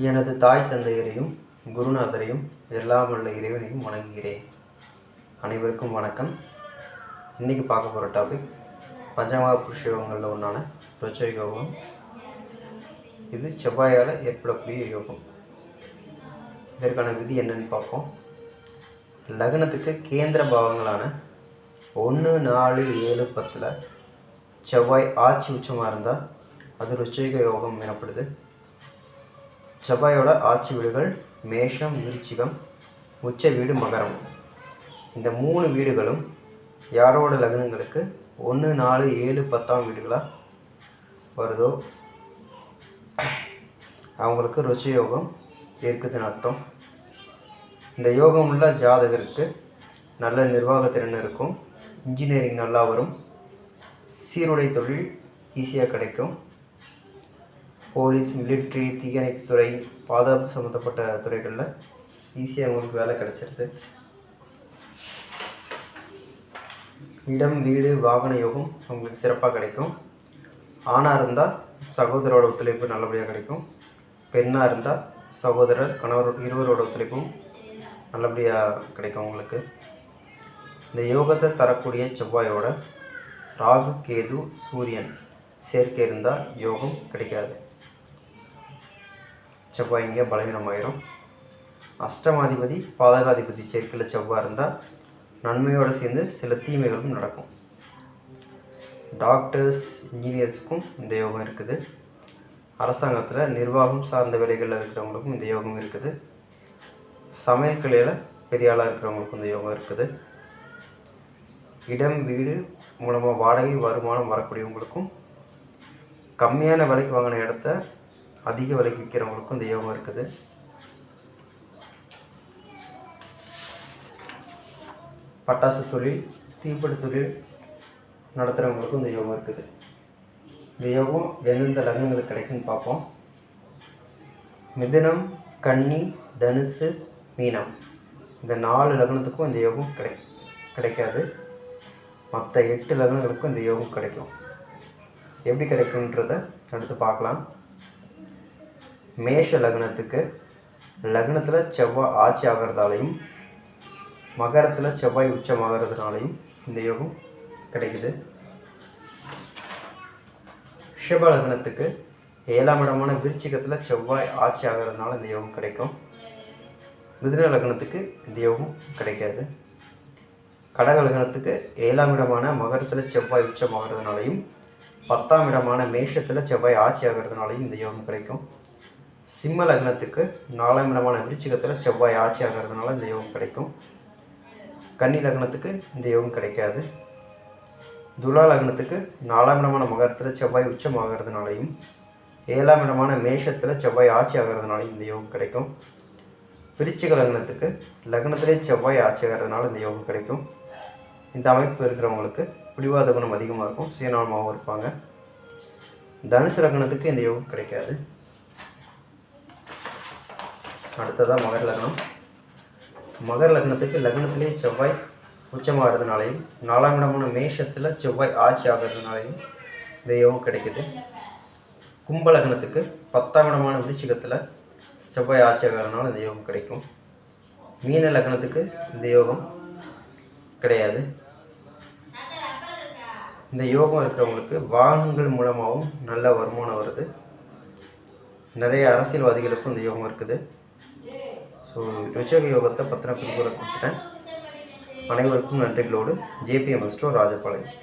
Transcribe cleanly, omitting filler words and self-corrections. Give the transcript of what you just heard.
எனது தாய் தந்தையரையும் குருநாதரையும் எல்லாம் வல்ல இறைவனையும் வணங்குகிறேன். அனைவருக்கும் வணக்கம். இன்றைக்கி பார்க்க போகிற டாபிக் பஞ்சமகா புருஷ யோகங்களில் ஒன்றான ருச்ச யோகம். இது செவ்வாயால் ஏற்படக்கூடிய யோகம். இதற்கான விதி என்னன்னு பார்ப்போம். லக்னத்துக்கு கேந்திர பாவங்களான 1, 4, 7, 10 செவ்வாய் ஆட்சி உச்சமாக இருந்தால் அது ருச்சிக யோகம் எனப்படுது. செவ்வாயோட ஆட்சி வீடுகள் மேஷம், விருச்சிகம், உச்ச வீடு மகரம். இந்த 3 வீடுகளும் யாரோட லக்னங்களுக்கு 1, 4, 7, 10 வீடுகளாக வருதோ அவங்களுக்கு ருச்ச யோகம் இருக்குதுன்னு அர்த்தம். இந்த யோகம் உள்ள ஜாதகருக்கு நல்ல நிர்வாகத்திறன் இருக்கும், இன்ஜினியரிங் நல்லா வரும், சீருடை தொழில் ஈஸியாக கிடைக்கும், போலீஸ், மிலிட்ரி, தீயணைப்புத்துறை, பாதுகாப்பு சம்மந்தப்பட்ட துறைகளில் ஈஸியாக அவங்களுக்கு வேலை கிடச்சிருது. இடம், வீடு, வாகன யோகம் அவங்களுக்கு சிறப்பாக கிடைக்கும். ஆணாக இருந்தால் சகோதரோட ஒத்துழைப்பு நல்லபடியாக கிடைக்கும். பெண்ணாக இருந்தால் சகோதரர், கணவர் இருவரோட ஒத்துழைப்பும் நல்லபடியாக கிடைக்கும் அவங்களுக்கு. இந்த யோகத்தை தரக்கூடிய செவ்வாயோட ராகு, கேது, சூரியன் சேர்க்கை இருந்தால் யோகம் கிடைக்காது. செவ்வாய் இங்கே பலவீனமாயிரும். அஷ்டமாதிபதி, பாதகாதிபதி சேர்க்கையில் செவ்வாய் இருந்தால் நன்மையோடு சேர்ந்து சில தீமைகளும் நடக்கும். டாக்டர்ஸ், இன்ஜினியர்ஸுக்கும் இந்த யோகம் இருக்குது. அரசாங்கத்தில் நிர்வாகம் சார்ந்த வேலைகளில் இருக்கிறவங்களுக்கும் இந்த யோகம் இருக்குது. சமையல் கலையில் பெரிய ஆளாக இருக்கிறவங்களுக்கும் இந்த யோகம் இருக்குது. இடம், வீடு மூலமாக வாடகை வருமானம் வரக்கூடியவங்களுக்கும், கம்மியான விலைக்கு வாங்கின இடத்த அதிக விலைக்கு விற்கிறவங்களுக்கும் இந்த யோகம் இருக்குது. பட்டாசு தொழில், தீப்பெட்டி தொழில் நடத்துகிறவங்களுக்கும் இந்த யோகம் இருக்குது. இந்த யோகம் எந்தெந்த லக்னங்களுக்கு கிடைக்குன்னு பார்ப்போம். மிதுனம், கன்னி, தனுசு, மீனம் இந்த 4 லக்னத்துக்கும் இந்த யோகம் கிடைக்காது. மற்ற 8 லக்னங்களுக்கும் இந்த யோகம் கிடைக்கும். எப்படி கிடைக்குன்றதை அடுத்து பார்க்கலாம். மேஷ லக்னத்துக்கு லக்னத்தில் செவ்வாய் ஆட்சி ஆகிறதாலையும் மகரத்தில் செவ்வாய் உச்சமாகிறதுனாலையும் இந்த யோகம் கிடைக்குது. ரிஷப லக்னத்துக்கு 7ஆம் இடமான விருச்சிகத்தில் செவ்வாய் ஆட்சி ஆகிறதுனால இந்த யோகம் கிடைக்கும். மிதுன லக்னத்துக்கு இந்த யோகம் கிடைக்காது. கடக லக்னத்துக்கு 7ஆம் இடமான மகரத்தில் செவ்வாய் உச்சமாகிறதுனாலையும் 10ஆம் இடமான மேஷத்தில் செவ்வாய் ஆட்சி ஆகிறதுனாலையும் இந்த யோகம் கிடைக்கும். சிம்ம லக்னத்துக்கு 4ஆம் இடமான விருச்சிகத்தில் செவ்வாய் ஆட்சி ஆகிறதுனால இந்த யோகம் கிடைக்கும். கன்னி லக்னத்துக்கு இந்த யோகம் கிடைக்காது. துலா லக்னத்துக்கு 4ஆம் இடமான மகரத்தில் செவ்வாய் உச்சமாகிறதுனாலையும் 7ஆம் இடமான மேஷத்தில் செவ்வாய் ஆட்சி ஆகிறதுனாலையும் இந்த யோகம் கிடைக்கும். விருச்சிக லக்னத்துக்கு லக்னத்திலே செவ்வாய் ஆட்சி ஆகிறதுனால இந்த யோகம் கிடைக்கும். இந்த அமைப்பு இருக்கிறவங்களுக்கு பிடிவாத குணம் அதிகமாக இருக்கும், சுயநலமாகவும் இருப்பாங்க. தனுசு லக்னத்துக்கு இந்த யோகம் கிடைக்காது. அடுத்ததாக மகர லக்னம். மகர லக்னத்துக்கு லக்னத்திலே செவ்வாய் உச்சமாகிறதுனாலையும் 4ஆம் இடமான மேஷத்தில் செவ்வாய் ஆட்சி ஆகிறதுனாலையும் இந்த யோகம் கிடைக்குது. கும்ப லக்னத்துக்கு 10ஆம் இடமான விருச்சிகத்தில் செவ்வாய் ஆட்சி ஆகிறதுனால இந்த யோகம் கிடைக்கும். மீன லக்னத்துக்கு இந்த யோகம் கிடையாது. இந்த யோகம் இருக்கிறவங்களுக்கு வாகனங்கள் மூலமாகவும் நல்ல வருமானம் வருது. நிறைய அரசியல்வாதிகளுக்கும் இந்த யோகம் இருக்குது. ஸோ ருச்சக யோகத்தை பற்றின குறிப்புகளை கொடுத்துட்டேன். அனைவருக்கும் நன்றிகளோடு ஜேபிஎம் ஸ்டோ ராஜபாளையம்.